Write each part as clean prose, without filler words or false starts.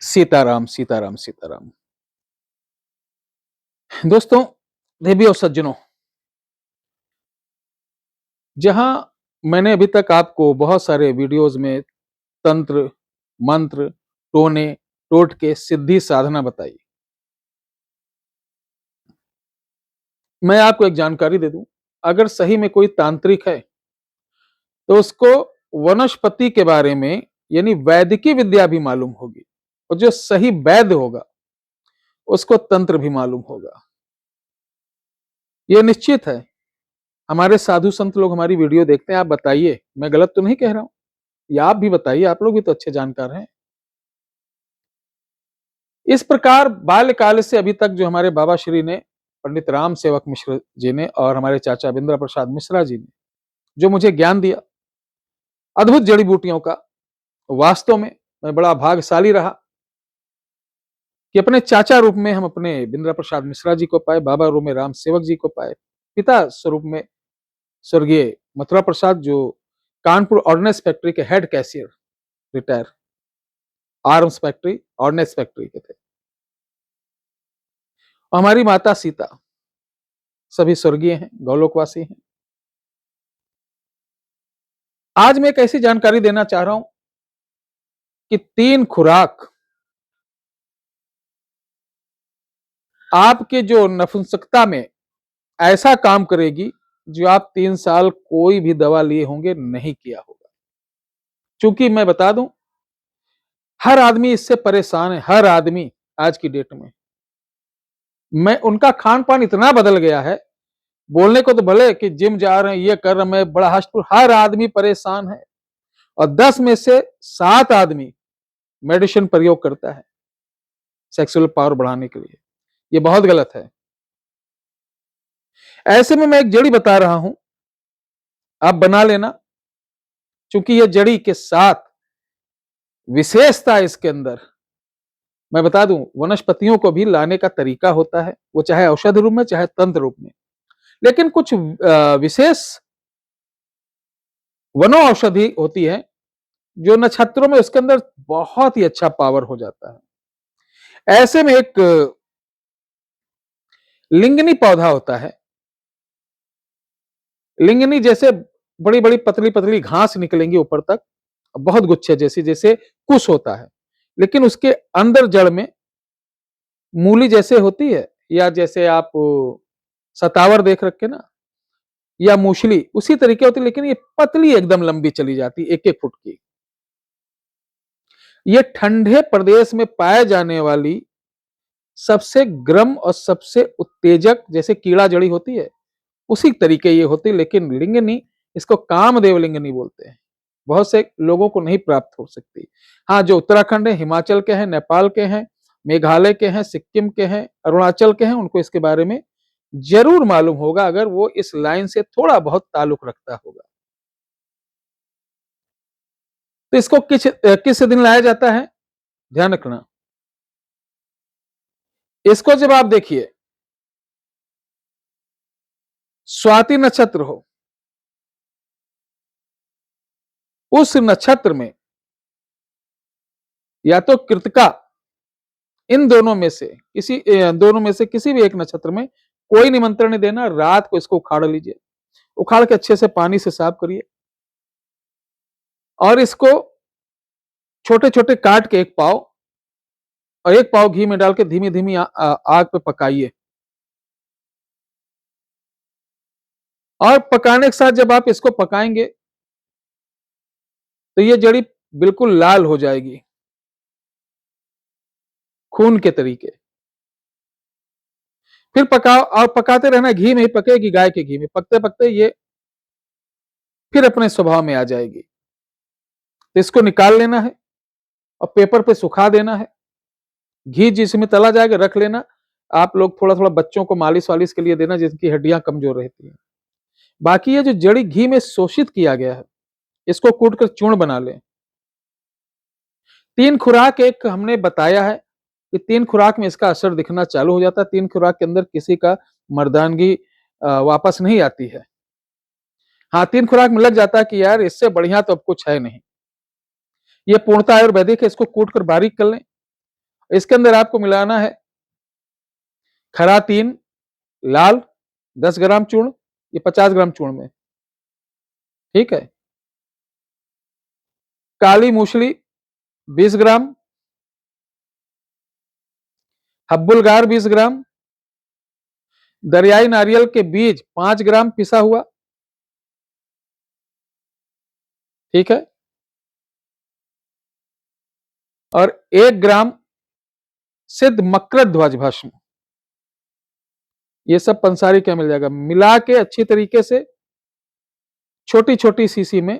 सीताराम सीताराम सीताराम। दोस्तों, देवी और सज्जनों, जहां मैंने अभी तक आपको बहुत सारे वीडियोस में तंत्र, मंत्र, टोने, टोटके, सिद्धि, साधना बताई, मैं आपको एक जानकारी दे दूं। अगर सही में कोई तांत्रिक है तो उसको वनस्पति के बारे में यानी वैदिकी विद्या भी मालूम होगी, और जो सही वैद्य होगा उसको तंत्र भी मालूम होगा। यह निश्चित है। हमारे साधु संत लोग हमारी वीडियो देखते हैं, आप बताइए, मैं गलत तो नहीं कह रहा हूं? या आप भी बताइए, आप लोग भी तो अच्छे जानकार हैं। इस प्रकार बाल्यकाल से अभी तक जो हमारे बाबा श्री ने, पंडित राम सेवक मिश्र जी ने और हमारे चाचा बिंद्रा प्रसाद मिश्रा जी ने जो मुझे ज्ञान दिया अद्भुत जड़ी बूटियों का, वास्तव में मैं बड़ा भाग्यशाली रहा कि अपने चाचा रूप में हम अपने बिंद्रा प्रसाद मिश्रा जी को पाए, बाबा रूप में राम सेवक जी को पाए, पिता स्वरूप में स्वर्गीय मथुरा प्रसाद जो कानपुर ऑर्डिनेंस फैक्ट्री के head cashier, retire, arms factory, ordnance factory के थे। हमारी माता सीता सभी स्वर्गीय हैं, गौलोकवासी हैं। आज मैं एक ऐसी जानकारी देना चाह रहा हूं कि 3 खुराक आपके जो नपुंसकता में ऐसा काम करेगी जो आप 3 साल कोई भी दवा लिए होंगे नहीं किया होगा। क्योंकि मैं बता दूं, हर आदमी इससे परेशान है, हर आदमी आज की डेट में। मैं उनका खान पान इतना बदल गया है, बोलने को तो भले कि जिम जा रहे हैं, ये कर रहे हैं, मैं बड़ा हष्ट, हर आदमी परेशान है। और 10 में से 7 आदमी मेडिसिन प्रयोग करता है सेक्सुअल पावर बढ़ाने के लिए। ये बहुत गलत है। ऐसे में मैं एक जड़ी बता रहा हूं, आप बना लेना। क्योंकि ये जड़ी के साथ विशेषता इसके अंदर मैं बता दूं, वनस्पतियों को भी लाने का तरीका होता है, वो चाहे औषध रूप में चाहे तंत्र रूप में। लेकिन कुछ विशेष वनो औषधि होती है जो नक्षत्रों में उसके अंदर बहुत ही अच्छा पावर हो जाता है। ऐसे में एक लिंगनी पौधा होता है। लिंगनी जैसे बड़ी बड़ी पतली पतली घास निकलेंगी ऊपर तक, बहुत गुच्छे जैसी, जैसे कुश होता है, लेकिन उसके अंदर जड़ में मूली जैसे होती है, या जैसे आप सतावर देख रखे ना, या मूसली उसी तरीके होती है, लेकिन ये पतली एकदम लंबी चली जाती, 1-1 फुट की। ये ठंडे प्रदेश में पाए जाने वाली सबसे गर्म और सबसे उत्तेजक, जैसे कीड़ा जड़ी होती है उसी तरीके ये होती है, लेकिन लिंगनी, इसको कामदेव लिंगनी बोलते हैं। बहुत से लोगों को नहीं प्राप्त हो सकती। हाँ, जो उत्तराखंड है, हिमाचल के हैं, नेपाल के हैं, मेघालय के हैं, सिक्किम के हैं, अरुणाचल के हैं, उनको इसके बारे में जरूर मालूम होगा, अगर वो इस लाइन से थोड़ा बहुत ताल्लुक रखता होगा। तो इसको किस दिन लाया जाता है, ध्यान रखना। इसको जब आप देखिए, स्वाति नक्षत्र हो, उस नक्षत्र में या तो कृतिका, इन दोनों में से किसी भी एक नक्षत्र में कोई निमंत्रण नहीं देना। रात को इसको उखाड़ लीजिए, उखाड़ के अच्छे से पानी से साफ करिए, और इसको छोटे छोटे काट के 1 पाव, और 1 पाव घी में डाल के धीमी धीमी आग पे पकाइए। और पकाने के साथ जब आप इसको पकाएंगे तो ये जड़ी बिल्कुल लाल हो जाएगी, खून के तरीके। फिर पकाओ, और पकाते रहना, घी में ही पकेगी, गाय के घी में। पकते पकते ये फिर अपने स्वभाव में आ जाएगी। तो इसको निकाल लेना है और पेपर पे सुखा देना है। घी जिसमें तला जाएगा रख लेना। आप लोग थोड़ा थोड़ा बच्चों को मालिश वालिश के लिए देना, जिनकी हड्डियां कमजोर रहती हैं। बाकी ये जो जड़ी घी में शोषित किया गया है, इसको कूट कर चूर्ण बना लें। 3 खुराक एक हमने बताया है कि 3 खुराक में इसका असर दिखना चालू हो जाता है। 3 खुराक के अंदर किसी का मर्दानगी वापस नहीं आती है। हाँ, 3 खुराक में लग जाता है कि यार इससे बढ़िया तो अब कुछ है नहीं। ये पूर्णतः आयुर्वेदिक है, इसको कूट कर बारीक कर लें, इसके अंदर आपको मिलाना है खरा 3, लाल 10 ग्राम चूर्ण, ये 50 ग्राम चूर्ण में, ठीक है। काली मूसली 20 ग्राम, हब्बुलगार 20 ग्राम, दरियाई नारियल के बीज 5 ग्राम पिसा हुआ, ठीक है। और 1 ग्राम सिद्ध मकर ध्वज भस्म, ये सब पंसारी क्या मिल जाएगा, मिला के अच्छी तरीके से छोटी छोटी शीशी में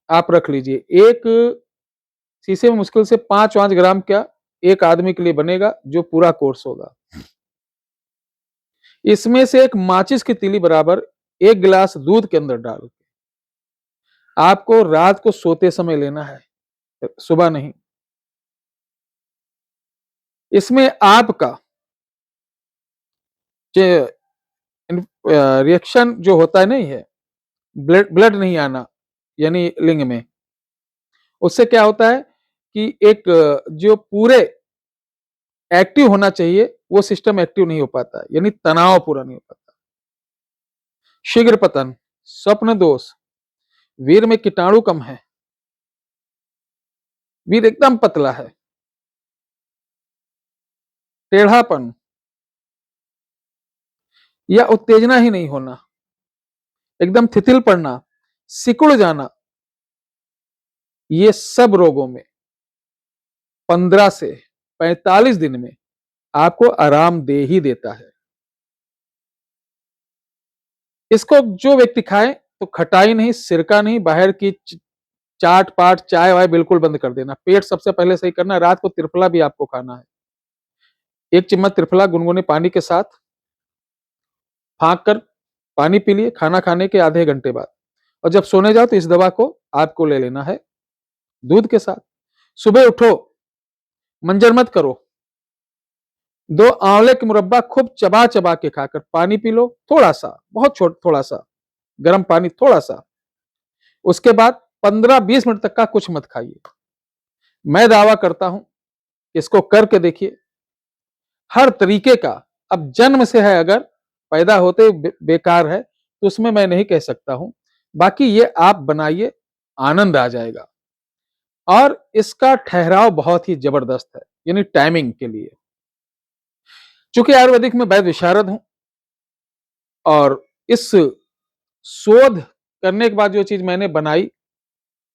आप रख लीजिए। एक शीशे में मुश्किल से 5-5 ग्राम क्या एक आदमी के लिए बनेगा, जो पूरा कोर्स होगा। इसमें से एक माचिस की तीली बराबर 1 गिलास दूध के अंदर डाल के आपको रात को सोते समय लेना है, सुबह नहीं। इसमें आपका रिएक्शन जो होता है नहीं है, ब्लड नहीं आना यानी लिंग में, उससे क्या होता है कि एक जो पूरे एक्टिव होना चाहिए वो सिस्टम एक्टिव नहीं हो पाता, यानी तनाव पूरा नहीं हो पाता। शीघ्र पतन, स्वप्न दोष, वीर में कीटाणु कम है, वीर एकदम पतला है, टेढ़ापन या उत्तेजना ही नहीं होना, एकदम थिथिल पड़ना, सिकुड़ जाना, ये सब रोगों में 15 से 45 दिन में आपको आराम दे ही देता है। इसको जो व्यक्ति खाए तो खटाई नहीं, सिरका नहीं, बाहर की चाट पाट चाय वाय बिल्कुल बंद कर देना। पेट सबसे पहले सही करना। रात को त्रिफला भी आपको खाना है। 1 चम्मच त्रिफला गुनगुने पानी के साथ फाँक कर पानी पी लिए खाना खाने के आधे घंटे बाद, और जब सोने जाओ तो इस दवा को आपको ले लेना है दूध के साथ। सुबह उठो, मंजर मत करो, 2 आंवले के मुरब्बा खूब चबा चबा के खाकर पानी पी लो, थोड़ा सा, बहुत थोड़ा सा गर्म पानी, थोड़ा सा। उसके बाद 15-20 मिनट तक का कुछ मत खाइए। मैं दावा करता हूं, इसको करके देखिए, हर तरीके का, अब जन्म से है अगर पैदा होते बेकार है तो उसमें मैं नहीं कह सकता हूं, बाकी ये आप बनाइए, आनंद आ जाएगा। और इसका ठहराव बहुत ही जबरदस्त है, यानी टाइमिंग के लिए। चूंकि आयुर्वेदिक में वैद्य विशारद हूं और इस शोध करने के बाद जो चीज मैंने बनाई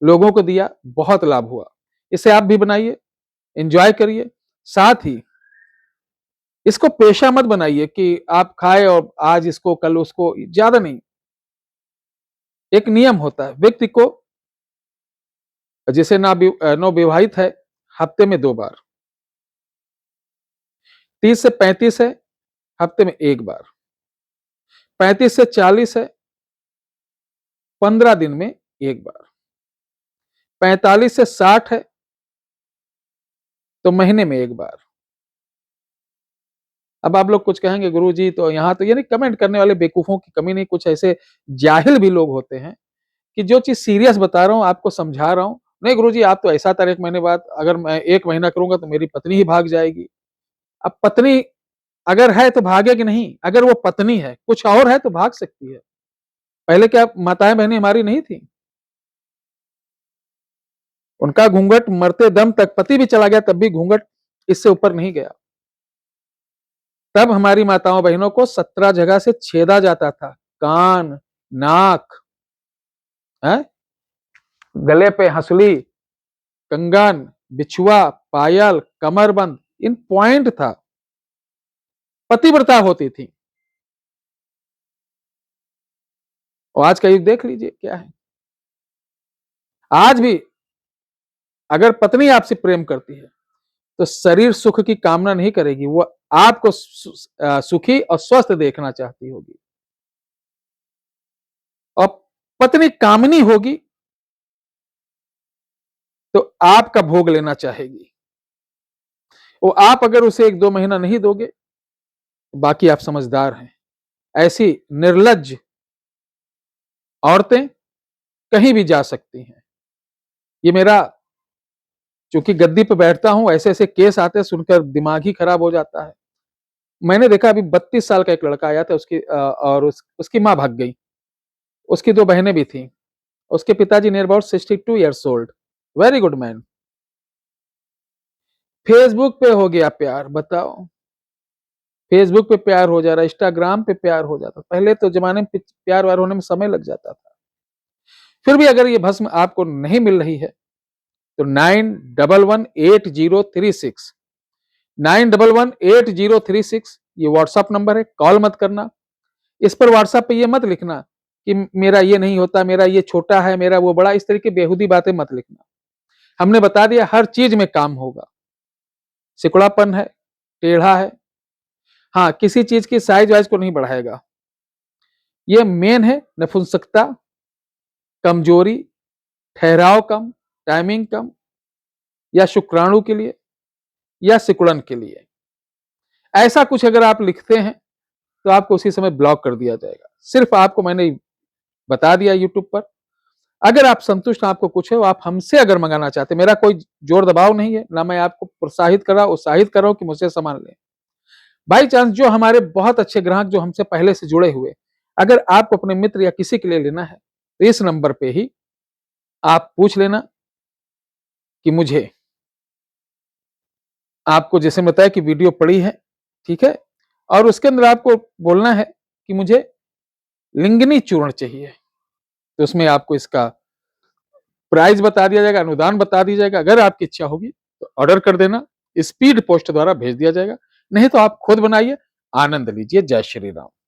लोगों को दिया, बहुत लाभ हुआ। इसे आप भी बनाइए, एंजॉय करिए। साथ ही इसको पेशा मत बनाइए कि आप खाए और आज इसको कल उसको, ज्यादा नहीं। एक नियम होता है व्यक्ति को, जैसे नवविवाहित है हफ्ते में 2 बार, 30 से 35 है हफ्ते में 1 बार, 35 से 40 है 15 दिन में 1 बार, 45 से 60 है तो महीने में 1 बार। अब आप लोग कुछ कहेंगे गुरुजी तो यहाँ तो, यानी कमेंट करने वाले बेवकूफों की कमी नहीं, कुछ ऐसे जाहिल भी लोग होते हैं कि जो चीज सीरियस बता रहा हूं आपको समझा रहा हूं, नहीं गुरुजी आप तो ऐसा तर 1 महीने बाद, अगर मैं 1 महीना करूंगा तो मेरी पत्नी ही भाग जाएगी। अब पत्नी अगर है तो भागेगी नहीं, अगर वो पत्नी है कुछ और है तो भाग सकती है। पहले क्या माताएं बहनें हमारी नहीं थी? उनका घूंघट मरते दम तक, पति भी चला गया तब भी घूंघट इससे ऊपर नहीं गया। तब हमारी माताओं बहनों को 17 जगह से छेदा जाता था, कान, नाक, है, गले पे हंसुली, कंगन, बिछुआ, पायल, कमरबंद, इन पॉइंट था। पतिव्रता होती थी। और आज का युग देख लीजिए क्या है। आज भी अगर पत्नी आपसे प्रेम करती है तो शरीर सुख की कामना नहीं करेगी, वो आपको सुखी और स्वस्थ देखना चाहती होगी। और पत्नी कामनी होगी तो आपका भोग लेना चाहेगी। वो आप अगर उसे 1-2 महीना नहीं दोगे, बाकी आप समझदार हैं। ऐसी निर्लज्ज औरतें कहीं भी जा सकती हैं। ये मेरा क्योंकि गद्दी पे बैठता हूं, ऐसे ऐसे केस आते हैं सुनकर दिमाग ही खराब हो जाता है। मैंने देखा अभी 32 साल का एक लड़का आया था, और उसकी माँ भाग गई, उसकी 2 बहनें भी थी, उसके पिताजी near about 62 years old, very good man. Facebook पे हो गया प्यार, बताओ। फेसबुक पे प्यार हो जा रहा है, इंस्टाग्राम पे प्यार हो जाता, पहले तो जमाने में प्यार व्यार होने में समय लग जाता था। फिर भी अगर ये भस्म आपको नहीं मिल रही है तो 91118036 91118036 ये व्हाट्सएप नंबर है, कॉल मत करना। इस पर व्हाट्सएप पे ये मत लिखना कि मेरा ये नहीं होता, मेरा ये छोटा है, मेरा वो बड़ा, इस तरह की बेहुदी बातें मत लिखना। हमने बता दिया हर चीज में काम होगा। सिकुड़ापन है, टेढ़ा है, हाँ किसी चीज की साइज वाइज को नहीं बढ़ाएगा। ये मेन है नपुंसकता, कमजोरी, ठहराव कम, टाइमिंग कम, या शुक्राणु के लिए, या सिकुड़न के लिए। ऐसा कुछ अगर आप लिखते हैं तो आपको उसी समय ब्लॉक कर दिया जाएगा। सिर्फ आपको मैंने बता दिया यूट्यूब पर। अगर आप संतुष्ट हैं, आपको कुछ है, आप हमसे अगर मंगाना चाहते हैं, मेरा कोई जोर दबाव नहीं है, ना मैं आपको प्रोत्साहित कर रहा उत्साहित कर रहा हूं कि मुझसे सामान लें। बाई चांस जो हमारे बहुत अच्छे ग्राहक जो हमसे पहले से जुड़े हुए, अगर आपको अपने मित्र या किसी के लिए लेना है तो इस नंबर पे ही आप पूछ लेना कि मुझे, आपको जैसे बताया कि वीडियो पड़ी है, ठीक है, और उसके अंदर आपको बोलना है कि मुझे लिंगनी चूर्ण चाहिए, तो उसमें आपको इसका प्राइस बता दिया जाएगा, अनुदान बता दिया जाएगा। अगर आपकी इच्छा होगी तो ऑर्डर कर देना, स्पीड पोस्ट द्वारा भेज दिया जाएगा, नहीं तो आप खुद बनाइए, आनंद लीजिए। जय श्री राम।